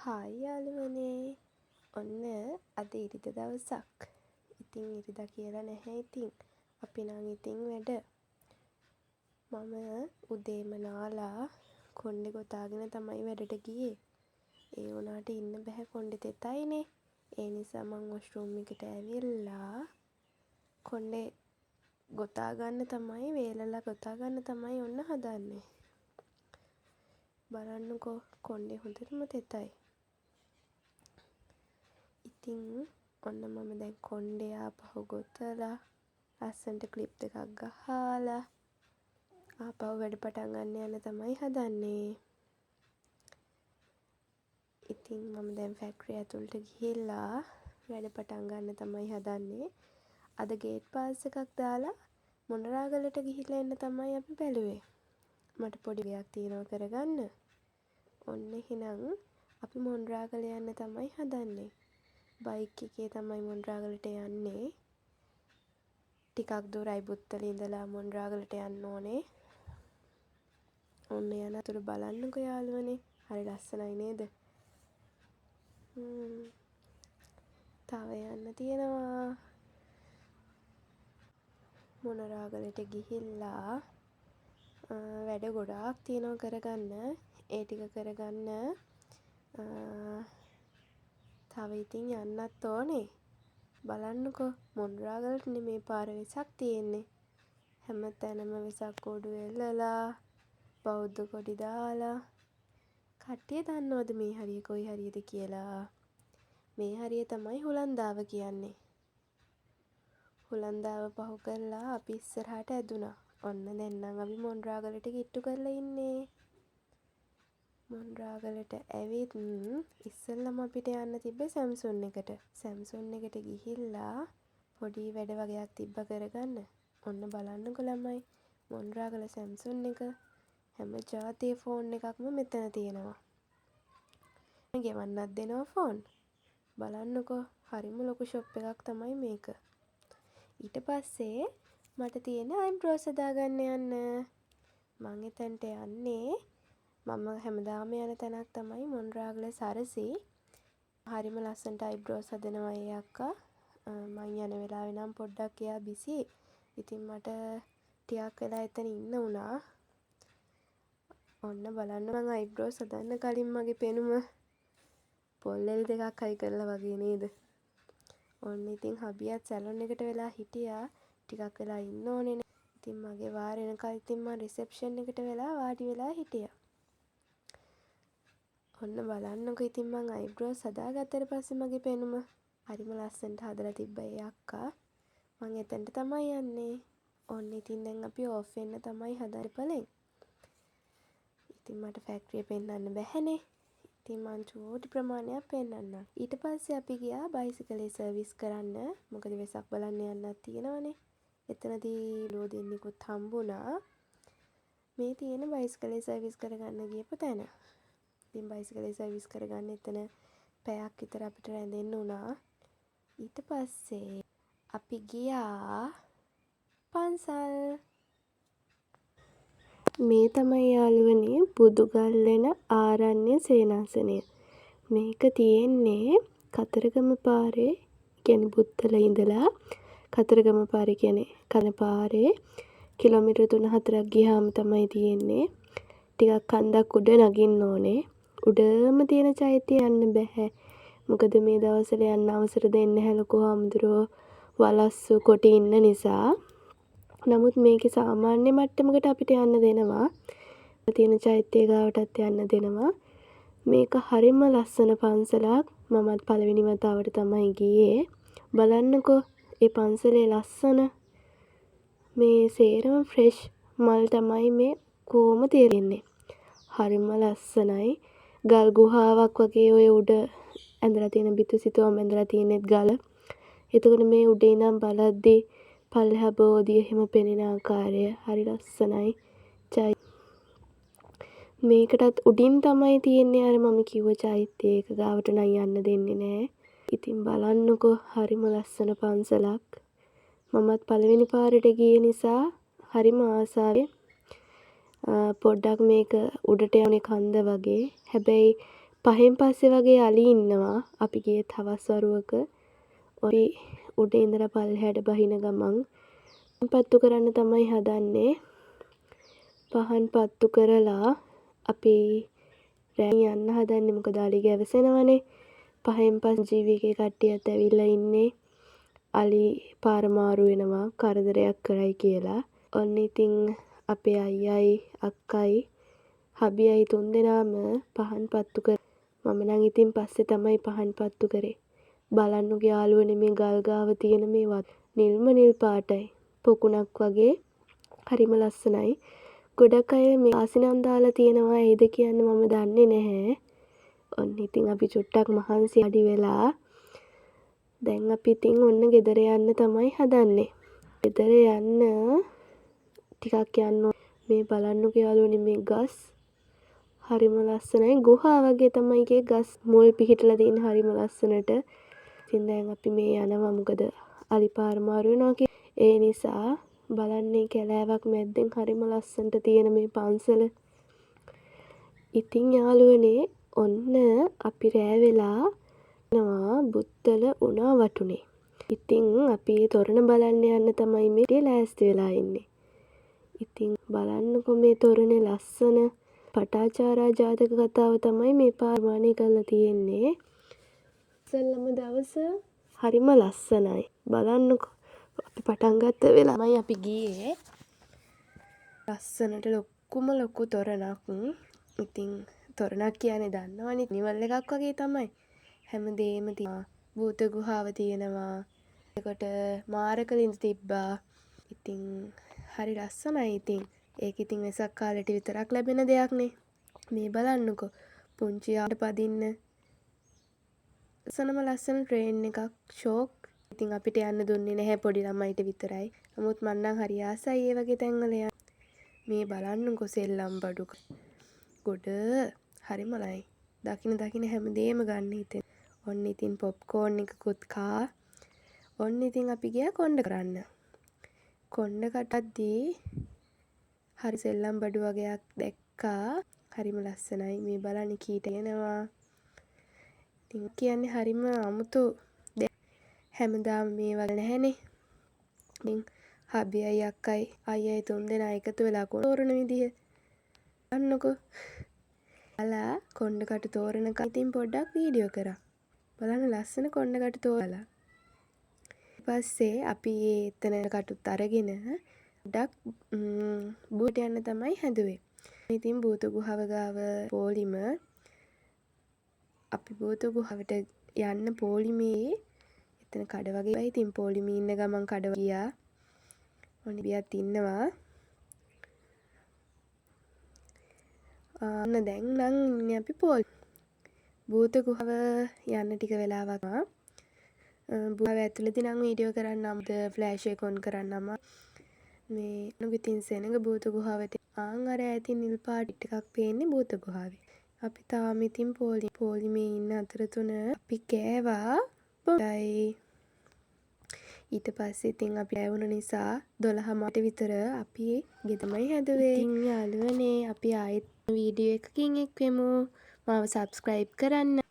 Hi යාළුවනේ. ඔන්න අද ඉරිදා දවසක්. ඉතින් ඉරිදා කියලා නැහැ ඉතින්. අපි නම් ඉතින් වැඩ. මම උදේම නාලා කොණ්ඩේ ගොතාගෙන තමයි වැඩට ගියේ. ඒ වුණාට ඉන්න බෑ කොණ්ඩේ තෙතයිනේ. ඒ නිසා මං වොෂ්රූම් එකට ඇවිල්ලා කොණ්ඩේ ගොතා ගන්න තමයි වේලලා ගොතා ගන්න තමයි ඔන්න හදන්නේ. බලන්නකෝ කොණ්ඩේ හොඳටම තෙතයි. ඉතින් ඔන්න මම දැන් කොණ්ඩේ ආපහු ගොතලා ලස්සනට ක්ලිප් දෙකක් ගහලා ආපහු වැඩ පටන් ගන්න යන්න තමයි හදන්නේ. ඉතින් මම දැන් ෆැක්ටරි ඇතුළට ගිහිල්ලා වැඩ පටන් ගන්න තමයි හදන්නේ. අද ගේට් පාස් එකක් දාලා මොනරාගලට ගිහිල්ලා එන්න තමයි අපි බැලුවේ. මට පොඩි දෙයක් තියෙනවා කරගන්න. ඔන්න එහෙනම් අපි මොනරාගල යන්න තමයි හදන්නේ. බයික් එකේ තමයි මොනරාගලට යන්නේ. ටිකක් දුරයි බුත්තලේ ඉඳලා මොනරාගලට යන්න ඕනේ. ඔන්න යන අතර බලන්නකෝ යාළුවනේ. හරි ලස්සනයි නේද? තව යන්න තියෙනවා. මොනරාගලට ගිහිල්ලා වැඩ ගොඩාක් තියෙනවා කරගන්න. ඒ ටික කරගන්න තව ඉතින් යන්නත් ඕනේ. බලන්නකෝ මොනරාගලටනේ මේ පාර වෙසක් තියෙන්නේ. හැම තැනම වෙසක් කෝඩු එල්ලලා බෞද්ධ කොඩි දාලා. කට්ටිය දන්නවද මේ හරිය කොයි හරියද කියලා? මේ හරිය තමයි හුලන්දාව කියන්නේ. හුලන්දාව පහු කරලා අපි ඉස්සරහට ඇදුනා. ඔන්න දැන් නම් අපි මොනරාගලට කිට්ටු කරලා ඉන්නේ. මොනරාගලට ඇවිත් ඉස්සෙල්ලම අපිට යන්න තිබ්බේ සැම්සුන් එකට. සැම්සුන් එකට ගිහිල්ලා පොඩි වැඩ වගේක් තිබ්බ කරගන්න. ඔන්න බලන්නකො ළමයි මොනරාගල සැම්සුන් එක හැම ජාතියේ ෆෝන් එකක්ම මෙතන තියෙනවා. ගෙවන්නත් දෙනවා ෆෝන්. බලන්නකෝ හරිම ලොකු ෂොප් එකක් තමයි මේක. ඊට පස්සේ මට තියෙන අයිබ්‍රෝස් හදාගන්න යන්න. මං එතනට යන්නේ. මම හැමදාම යන තැනක් තමයි මොනරාගල සරසි. හරිම ලස්සනට අයිබ්‍රෝස් හදනවා ඒ අක්කා. මං යන වෙලාවේ නම් පොඩ්ඩක් එයා බිසි. ඉතින් මට ටිකක් වෙලා එතන ඉන්න වුණා. ඔන්න බලන්න මං අයිබ්‍රෝස් හදන්න කලින් මගේ පෙනුම පොල් එලි දෙකක් හයි කරලා වගේ නේද? ඔන්න ඉතින් හබියත් සැලොන් එකට වෙලා හිටියා. ටිකක් වෙලා ඉන්න ඕනේනේ. ඉතින් මගේ වාර එනකල් ඉතින් මම රිසෙප්ෂන් එකට වෙලා වාඩි වෙලා හිටියා. ඔන්න බලන්නකෝ ඉතින් මං අයිබ්‍රෝස් හදාගත්තට පස්සේ මගේ පෙනුම හරිම ලස්සනට හදලා තිබ්බා ඒ අක්කා. මං එතනට තමයි යන්නේ. ඔන්න ඉතින් දැන් අපි ඕෆ් වෙන්න තමයි හදන්නේ පළෙන්. ඉතින් මට ෆැක්ටරිය පෙන්වන්න බැහැනේ. ඉතින් මං චූටි ප්‍රමාණයක් පෙන්වන්නම්. ඊට පස්සේ අපි ගියා බයිසිකලේ සර්විස් කරන්න. මොකද වෙසක් බලන්න යන්නත් තියෙනවනේ. එතනදී ලෝ දෙන්නෙකුත් හම්බුණා. මේ තියෙන බයිසිකලේ සර්විස් කරගන්න ගියපු තැන. ඉතින් බයිසිකලේ සර්විස් කරගන්න එතන පැයක් විතර අපිට රැඳෙන්න වුණා. ඊට පස්සේ අපි ගියා පන්සල්. මේ තමයි යාළුවනේ බුදුගල්ලෙන ආරණ්‍ය සේනාසනය. මේක තියෙන්නේ කතරගම පාරේ කියන්නේ බුත්තල ඉඳලා කතරගම පාරේ කියන්නේ කන පාරේ කිලෝමීටර් 3-4ක් ගියාම තමයි තියෙන්නේ. ටිකක් කන්දක් උඩ නගින්න ඕනේ. උඩම තියෙන චෛත්‍යය යන්න බෑ. මොකද මේ දවස්වල යන්න අවසර දෙන්නේ නැහැ ලොකු හාමුදුරුවෝ වලස්සු කොටි ඉන්න නිසා. නමුත් මේකේ සාමාන්‍ය මට්ටමකට අපිට යන්න දෙනවා. තියෙන චෛත්‍ය ගාවටත් යන්න දෙනවා. මේක හරිම ලස්සන පන්සලක්. මමත් පළවෙනි වතාවට තමයි ගියේ. බලන්නකෝ ඒ පන්සලේ ලස්සන මේ සේරම ෆ්‍රෙෂ් මල් තමයි මේ කොහොම තියෙන්නේ. හරිම ලස්සනයි. ගල් ගුහාවක් වගේ ඔය උඩ ඇඳලා තියෙන බිතුසිතුවම් ඇඳලා තියෙනෙත් ගල. එතකොට මේ උඩේ ඉඳන් බලද්දි පල්ලෙහා බෝධිය එහෙම පෙනෙන ආකාරය හරි ලස්සනයි. මේකටත් උඩින් තමයි තියෙන්නේ අර මම කිව්ව චෛත්‍ය එක ගාවට නම් යන්න දෙන්නේ නැහැ. ඉතින් බලන්නකෝ හරිම ලස්සන පන්සලක්. මමත් පළවෙනි පාරට ගිය නිසා හරිම ආසාවෙන් පොඩ්ඩක් මේක උඩට යන්නේ කන්ද වගේ. හැබැයි 5න් පස්සේ වගේ අලි ඉන්නවා. අපි ගියේ හවස් වරුවක. අපි උඩ ඉඳලා පල්ලෙහාට බහින ගමන් පත්තු කරන්න තමයි හදන්නේ. පහන් පත්තු කරලා අපි රැන් යන්න හදන්නේ. මොකද අලි ගැවසෙනවනේ. 5න් පස්සේ ජීවිකේ කට්ටියත් ඇවිල්ලා ඉන්නේ. අලි පාර මාරු වෙනවා කරදරයක් කරයි කියලා. ඔන්න ඉතින් අපේ අයියයි අක්කයි හබියයි තුන්දෙනාම පහන් පත්තු කර මම නම් ඉතින් පස්සේ තමයි පහන් පත්තු කරේ. බලන්නකෝ යාළුවනේ මේ ගල් ගාව තියෙන මේ නිල්ම නිල් පාටයි. පොකුණක් වගේ හරිම ලස්සනයි. ගොඩක් අය මේ ආසිනම් දාලා තියෙනවා ඒද කියන්නේ මම දන්නේ නැහැ. ඔන්න ඉතින් අපි චුට්ටක් මහන්සි අඩි වෙලා දැන් අපි ඉතින් ඔන්න ගෙදර යන්න තමයි හදන්නේ. ගෙදර යන්න ටිකක් යන්න මේ බලන්නකෝ යාළුවනේ මේ ගස් හරිම ලස්සනයි. ගුහා වගේ තමයි ඒකේ ගස් මුල් පිහිටලා තියෙන හරිම ලස්සනට. ඉතින් දැන් අපි මේ යනවා මොකද අලි පාර මාරු වෙනවා ඒ නිසා බලන්නේ කැලෑවක් මැද්දෙන් හරිම ලස්සනට තියෙන මේ පන්සල. ඉතින් යාළුවනේ ඔන්න අපි රෑ වෙලා යනවා බුත්තල උණා වටුනේ. ඉතින් අපි තොරණ බලන්න යන්න තමයි මේ ලෑස්ති වෙලා ඉන්නේ. ඉතින් බලන්නකො මේ තොරණේ ලස්සන පටාචාරා ජාතක කතාව තමයි මේ පාර්මාණය කරලා තියෙන්නේ. ඉස්සෙල්ලම දවස හරිම ලස්සනයි. බලන්නකො අපි පටන් ගත්ත වෙලාවයි අපි ගියේ. ලස්සනට ලොකු තොරණක්. ඉතින් තොරණක් කියන්නේ දන්නවනේ නිවල් එකක් වගේ තමයි. හැමදේම තියෙනවා. භූත ගුහාව තියෙනවා. එතකොට මාරකලින්ද තිබ්බා. ඉතින් හරි ලස්සනයි ඉතින්. ඒක ඉතින් වෙසක් කාලෙට විතරක් ලැබෙන දෙයක්නේ. මේ බලන්නකෝ පුංචි යාට පදින්න ලස්සන ට්‍රේන් එකක් ෂෝක්. ඉතින් අපිට යන්න දුන්නේ නැහැ පොඩි ළමයිට විතරයි. නමුත් මං නම් හරි ආසයි ඒ වගේ තැන්වල යන්න. මේ බලන්නකෝ සෙල්ලම් බඩු ගොඩ හරිම ලයි. දකින හැමදේම ගන්න හිතෙන. ඔන්න ඉතින් පොප්කෝර්න් එකකුත් කා. ඔන්න ඉතින් අපි ගියා කොණ්ඩ කරන්න. කොණ්ඩ කටද්දී හරි සෙල්ලම් බඩු වගේක් දැක්කා. හරිම ලස්සනයි. මේ බලන්න කීට එනවා. ඉතින් කියන්නේ හරිම අමුතු හැමදාම මේ වගේ නැහැනේ. ඉතින් හබියයි අක්කයි අයියයි තුන්දෙනා එකතු වෙලා තෝරන විදිය. අන්නකෝ. අලා කොණ්ඩ කට තෝරන කටින් පොඩ්ඩක් වීඩියෝ කරා. බලන්න ලස්සන කොණ්ඩ කට තෝරලා. ඊපස්සේ අපි එතන කටුත් අරගෙන ඩක් බූට යන්න තමයි හැදුවේ. ඉතින් බූත ගුහාව ගාව පොලිම අපි බූත ගුහාවට යන්න පොලිමේ එතන කඩ වගේ ඉතින් පොලිමේ ඉන්න ගමන් කඩ ගියා. ඔන්න බියත් ඉන්නවා. අන්න දැන් නම් ඉන්නේ අපි බූත ගුහාව යන්න ටික වෙලාවක් ගුහාව ඇතුළේදී නම් වීඩියෝ කරන්නම්ද ෆ්ලෑෂ් එක ඔන් කරන්නම මේ නුගිතින් සෙනඟ බූත ගුහාවට අර ඈතින් නිල් පාට ටිකක් පේන්නේ බූත ගුහාවේ. අපි තාම ඉතින් පොලිමේ ඉන්න අතරතුර අපි කෑවා බොයි. ඊට පස්සේ ඉතින් අපි ඇවුන නිසා 12:00 විතර අපි ගෙදමයි හැදුවේ. ඉතින් යාළුවනේ අපි ආයෙත් වීඩියෝ එකකින් එක්වෙමු. මාව සබ්ස්ක්‍රයිබ් කරන්න.